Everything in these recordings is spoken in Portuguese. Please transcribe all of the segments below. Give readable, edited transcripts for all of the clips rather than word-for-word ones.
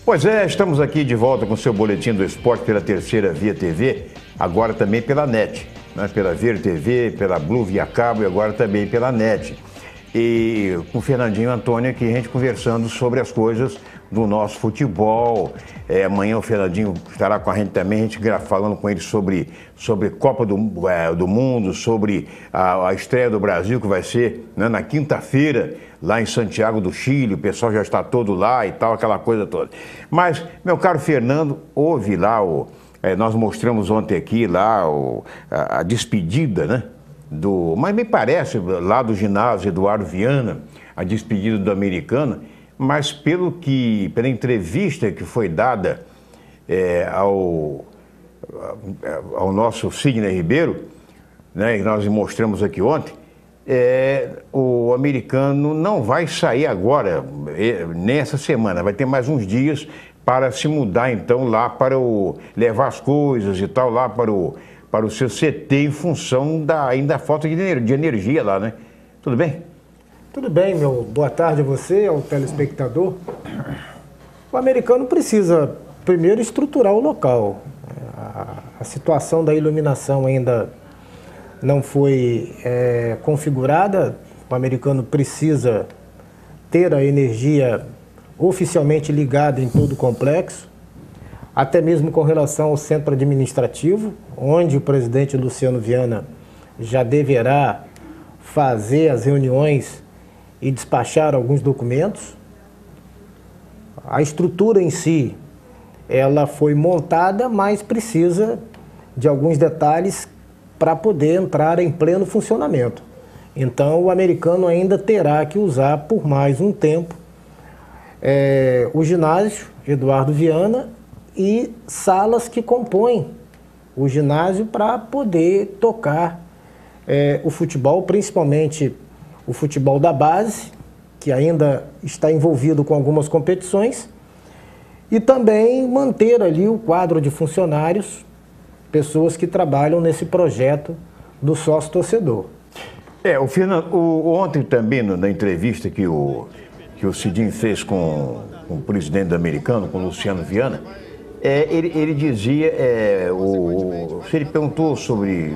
Pois é, estamos aqui de volta com o seu boletim do esporte pela Terceira Via TV, agora também pela NET, né? Pela Verde TV, pela Blue Via Cabo e agora também pela NET. E com o Fernandinho Antônio aqui, a gente conversando sobre as coisas do nosso futebol. Amanhã o Fernandinho estará com a gente também, a gente falando com ele sobre Copa do Mundo, sobre a estreia do Brasil, que vai ser, né, na quinta-feira, lá em Santiago do Chile. O pessoal já está todo lá e tal, aquela coisa toda. Mas, meu caro Fernando, houve lá, nós mostramos ontem aqui lá a despedida, né? Mas me parece, lá do ginásio Eduardo Viana, a despedida do americano, mas pela entrevista que foi dada ao nosso Sidney Ribeiro, né, que nós mostramos aqui ontem, o americano não vai sair agora, nessa semana, vai ter mais uns dias para se mudar então lá levar as coisas e tal lá para o seu CT em função ainda falta de energia lá, né? Tudo bem? Tudo bem, boa tarde a você, ao telespectador. O americano precisa primeiro estruturar o local. A situação da iluminação ainda não foi configurada. O americano precisa ter a energia oficialmente ligada em todo o complexo, até mesmo com relação ao centro administrativo, onde o presidente Luciano Viana já deverá fazer as reuniões e despachar alguns documentos. A estrutura em si, ela foi montada, mas precisa de alguns detalhes para poder entrar em pleno funcionamento. Então, o americano ainda terá que usar por mais um tempo o ginásio Eduardo Viana e salas que compõem o ginásio para poder tocar o futebol, principalmente o futebol da base, que ainda está envolvido com algumas competições, e também manter ali o quadro de funcionários, pessoas que trabalham nesse projeto do sócio-torcedor. O Fernando, ontem também, na entrevista que o Cidinho fez com o presidente americano, com o Luciano Viana, ele dizia, se ele perguntou sobre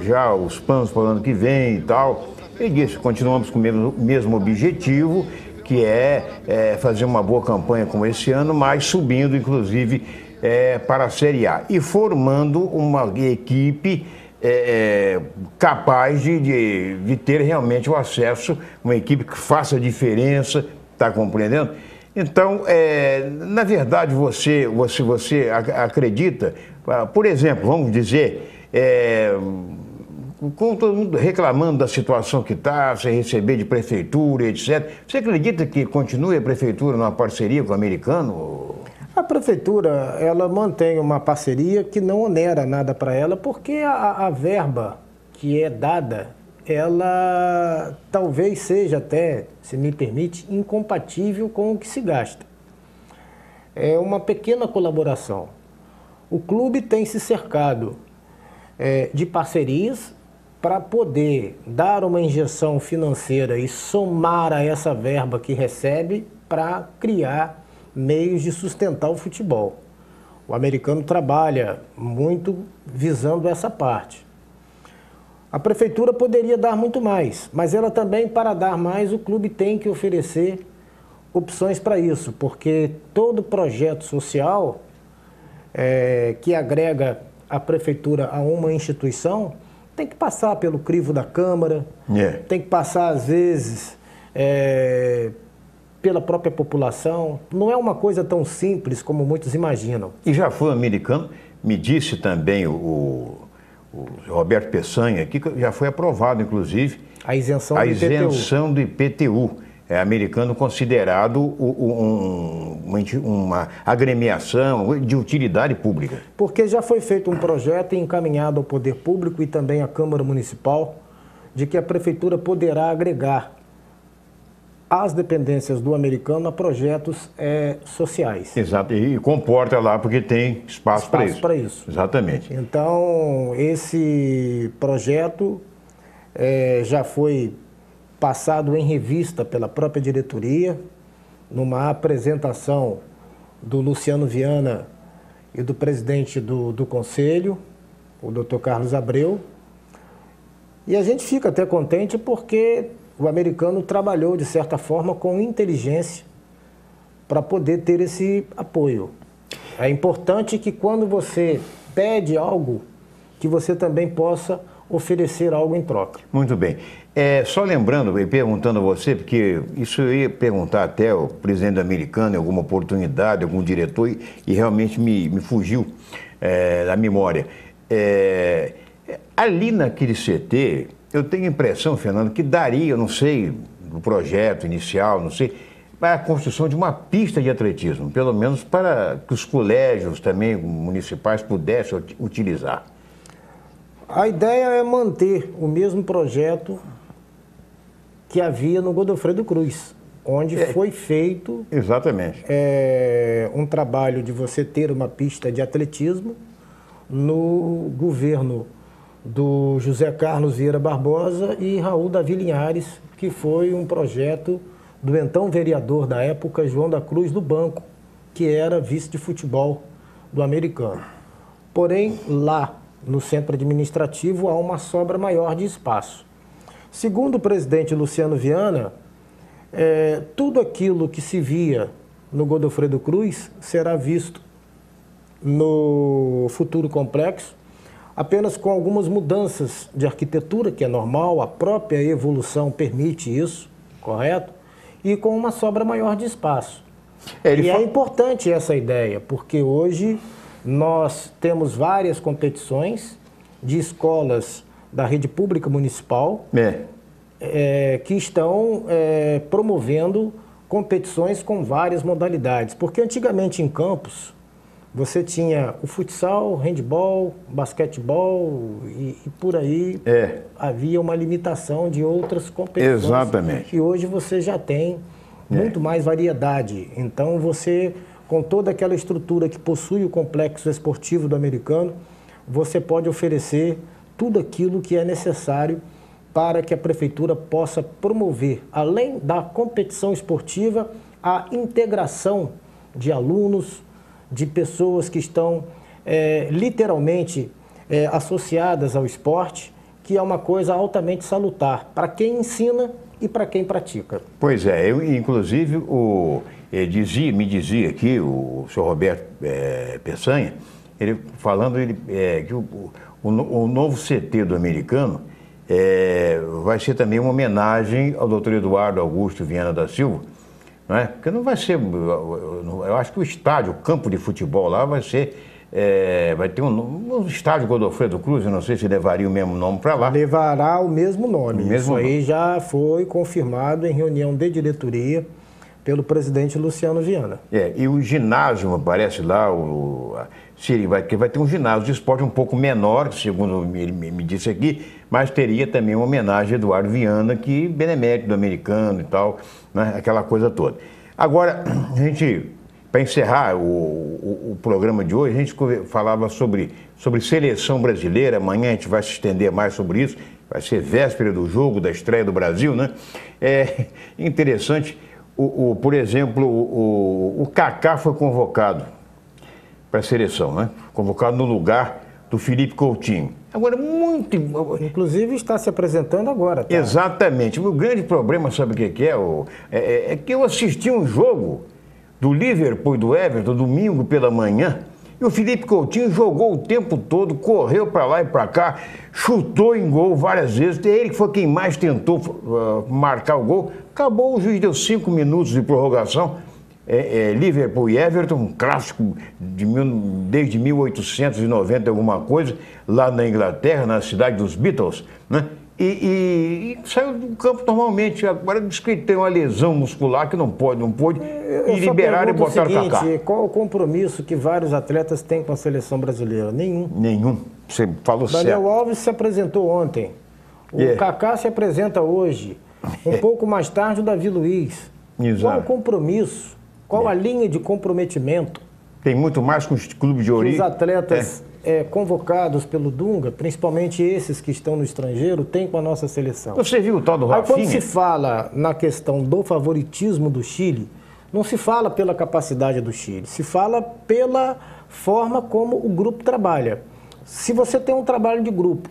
já os planos para o ano que vem e tal, ele disse, continuamos com o mesmo objetivo, que é fazer uma boa campanha como esse ano, mas subindo, inclusive, para a Série A. E formando uma equipe capaz de ter realmente o acesso, uma equipe que faça diferença, está compreendendo? Então, na verdade, você acredita, por exemplo, vamos dizer, com todo mundo reclamando da situação que está, sem receber de prefeitura, etc. Você acredita que continue a prefeitura numa parceria com o americano? A prefeitura, ela mantém uma parceria que não onera nada para ela, porque a verba que é dada, ela talvez seja até, se me permite, incompatível com o que se gasta. É uma pequena colaboração. O clube tem se cercado de parcerias para poder dar uma injeção financeira e somar a essa verba que recebe para criar meios de sustentar o futebol. O americano trabalha muito visando essa parte. A prefeitura poderia dar muito mais, mas ela também, para dar mais, o clube tem que oferecer opções para isso, porque todo projeto social que agrega a prefeitura a uma instituição tem que passar pelo crivo da Câmara, tem que passar, às vezes, pela própria população. Não é uma coisa tão simples como muitos imaginam. E já foi americano, me disse também o Roberto Peçanha aqui, que já foi aprovado, inclusive, a isenção do IPTU. É americano considerado uma agremiação de utilidade pública. Porque já foi feito um projeto encaminhado ao Poder Público e também à Câmara Municipal de que a Prefeitura poderá agregar as dependências do americano a projetos sociais. Exato, e comporta lá porque tem espaço para isso. Para isso. Exatamente. Então, esse projeto já foi passado em revista pela própria diretoria, numa apresentação do Luciano Viana e do presidente do Conselho, o Dr. Carlos Abreu. E a gente fica até contente porque o americano trabalhou, de certa forma, com inteligência para poder ter esse apoio. É importante que quando você pede algo, que você também possa oferecer algo em troca. Muito bem. Só lembrando e perguntando a você, porque isso eu ia perguntar até ao presidente americano em alguma oportunidade, algum diretor, e realmente me fugiu da memória. Ali naquele CT, eu tenho a impressão, Fernando, que daria, eu não sei, no projeto inicial, não sei, para a construção de uma pista de atletismo, pelo menos para que os colégios também municipais pudessem utilizar. A ideia é manter o mesmo projeto que havia no Godofredo Cruz, onde foi feito exatamente um trabalho de você ter uma pista de atletismo no governo do José Carlos Vieira Barbosa e Raul Davi Linhares, que foi um projeto do então vereador da época, João da Cruz do Banco, que era vice de futebol do americano. Porém, lá no centro administrativo há uma sobra maior de espaço. Segundo o presidente Luciano Viana, tudo aquilo que se via no Godofredo Cruz será visto no futuro complexo, apenas com algumas mudanças de arquitetura, que é normal, a própria evolução permite isso, correto? E com uma sobra maior de espaço. É importante essa ideia, porque hoje nós temos várias competições de escolas da rede pública municipal que estão promovendo competições com várias modalidades. Porque antigamente em Campos você tinha o futsal, handebol, basquetebol e por aí havia uma limitação de outras competições. Exatamente. E hoje você já tem muito mais variedade. Então você, com toda aquela estrutura que possui o complexo esportivo do americano, você pode oferecer tudo aquilo que é necessário para que a prefeitura possa promover, além da competição esportiva, a integração de alunos, de pessoas que estão literalmente associadas ao esporte, que é uma coisa altamente salutar para quem ensina e para quem pratica. Pois é, inclusive me dizia aqui o senhor Roberto Peçanha, ele falando que o novo CT do americano vai ser também uma homenagem ao doutor Eduardo Augusto Viana da Silva, não é? Porque não vai ser, eu acho que o estádio, o campo de futebol lá vai ser, vai ter um estádio Godofredo Cruz, eu não sei se levaria o mesmo nome para lá. Levará o mesmo nome, isso aí já foi confirmado em reunião de diretoria pelo presidente Luciano Viana. E o ginásio, me parece lá, vai ter um ginásio de esporte um pouco menor, segundo ele me disse aqui, mas teria também uma homenagem a Eduardo Viana, que benemérito do americano e tal, né? Aquela coisa toda. Agora, para encerrar o programa de hoje, a gente falava sobre seleção brasileira. Amanhã a gente vai se estender mais sobre isso, vai ser véspera do jogo, da estreia do Brasil, né? É interessante, por exemplo, o Kaká foi convocado para a seleção, né? Convocado no lugar do Felipe Coutinho. Agora, inclusive está se apresentando agora. Tá? Exatamente. O grande problema, sabe o que é? É que eu assisti um jogo do Liverpool e do Everton, domingo pela manhã, e o Felipe Coutinho jogou o tempo todo, correu para lá e para cá, chutou em gol várias vezes, ele que foi quem mais tentou marcar o gol. Acabou, o juiz deu 5 minutos de prorrogação. Liverpool e Everton, um clássico desde 1890 alguma coisa, lá na Inglaterra, na cidade dos Beatles, né? E saiu do campo normalmente. Agora diz que tem uma lesão muscular que não pôde e liberaram e botaram o Kaká. Qual o compromisso que vários atletas têm com a seleção brasileira? Nenhum. Você falou certo. Daniel Alves se apresentou ontem. O Kaká se apresenta hoje. Um pouco mais tarde o Davi Luiz. Exato. Qual o compromisso? Qual a linha de comprometimento? Tem muito mais com os clubes de origem. Os atletas convocados pelo Dunga, principalmente esses que estão no estrangeiro, têm com a nossa seleção. Você viu o tal do Rafinha? Aí quando se fala na questão do favoritismo do Chile, não se fala pela capacidade do Chile, se fala pela forma como o grupo trabalha. Se você tem um trabalho de grupo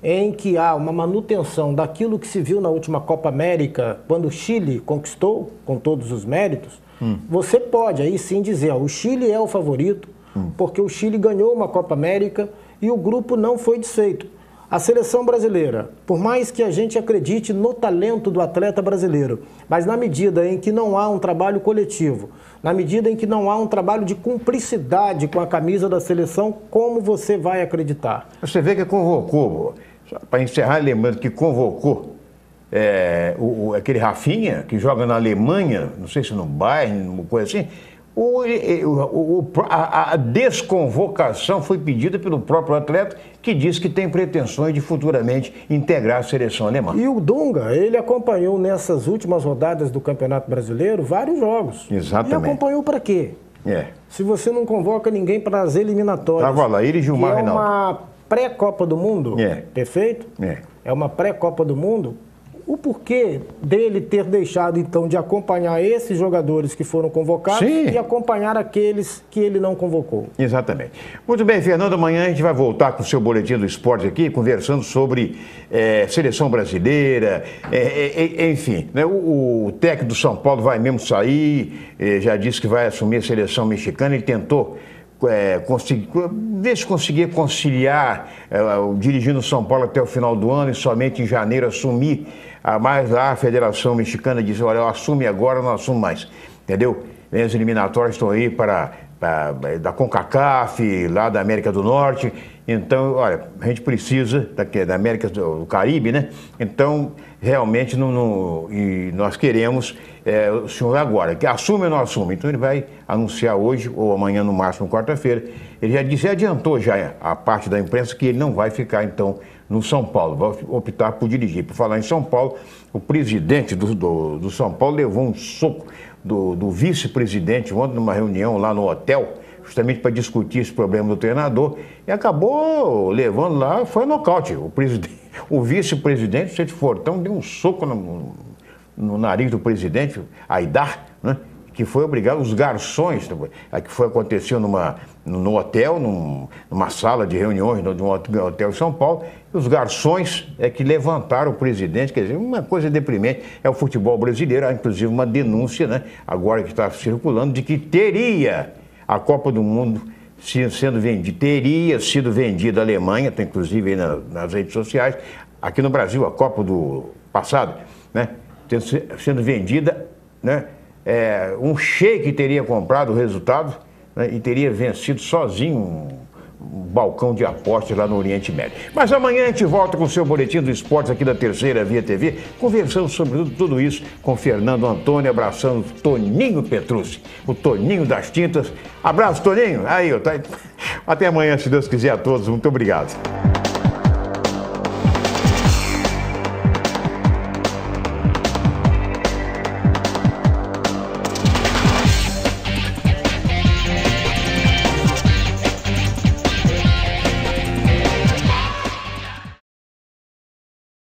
em que há uma manutenção daquilo que se viu na última Copa América, quando o Chile conquistou, com todos os méritos, você pode aí sim dizer, ó, o Chile é o favorito, porque o Chile ganhou uma Copa América e o grupo não foi desfeito. A seleção brasileira, por mais que a gente acredite no talento do atleta brasileiro, mas na medida em que não há um trabalho coletivo, na medida em que não há um trabalho de cumplicidade com a camisa da seleção, como você vai acreditar? Você vê que convocou, para encerrar, lembrando que convocou aquele Rafinha, que joga na Alemanha, não sei se no Bayern, uma coisa assim. A desconvocação foi pedida pelo próprio atleta, que diz que tem pretensões de futuramente integrar a seleção alemã. E o Dunga, ele acompanhou nessas últimas rodadas do Campeonato Brasileiro vários jogos. Exatamente. E acompanhou para quê? Se você não convoca ninguém para as eliminatórias. Estava lá, ele e Gilmar Reinaldo. É uma pré-Copa do Mundo, perfeito? É uma pré-Copa do Mundo. O porquê dele ter deixado, então, de acompanhar esses jogadores que foram convocados e acompanhar aqueles que ele não convocou? Exatamente. Muito bem, Fernando, amanhã a gente vai voltar com o seu boletim do esporte aqui, conversando sobre seleção brasileira, enfim. Né, o técnico do São Paulo vai mesmo sair, já disse que vai assumir a seleção mexicana, ele tentou ver se conseguia conciliar dirigindo o São Paulo até o final do ano e somente em janeiro assumir, mas a Federação Mexicana disse, olha, eu assume agora, não assumo mais, entendeu? As eliminatórias estão aí da CONCACAF, lá da América do Norte, então, olha, a gente precisa da América do Caribe, né? Então, realmente, e nós queremos o senhor agora, que assume ou não assume. Então, ele vai anunciar hoje ou amanhã, no máximo, quarta-feira. Ele já disse, adiantou já a parte da imprensa que ele não vai ficar, então, no São Paulo, vai optar por dirigir. Por falar em São Paulo, o presidente do São Paulo levou um soco do vice-presidente ontem numa reunião lá no hotel, justamente para discutir esse problema do treinador, e acabou levando lá, foi nocaute. O vice-presidente, o Sete Fortão, deu um soco no nariz do presidente, Aidar, né? Que foi obrigado, os garçons, que aconteceu no hotel, numa sala de reuniões de um hotel em São Paulo, e os garçons que levantaram o presidente, quer dizer, uma coisa deprimente, é o futebol brasileiro, há inclusive uma denúncia, né, agora que está circulando, de que teria a Copa do Mundo sendo vendida, teria sido vendida à Alemanha, está inclusive aí nas redes sociais, aqui no Brasil, a Copa do passado, né, sendo vendida, né, um sheik teria comprado o resultado, né, e teria vencido sozinho um balcão de apostas lá no Oriente Médio. Mas amanhã a gente volta com o seu boletim do esporte aqui da Terceira Via TV, conversando sobre tudo isso com Fernando Antônio, abraçando Toninho Petrucci, o Toninho das Tintas. Abraço, Toninho. Aí, até amanhã, se Deus quiser, a todos. Muito obrigado.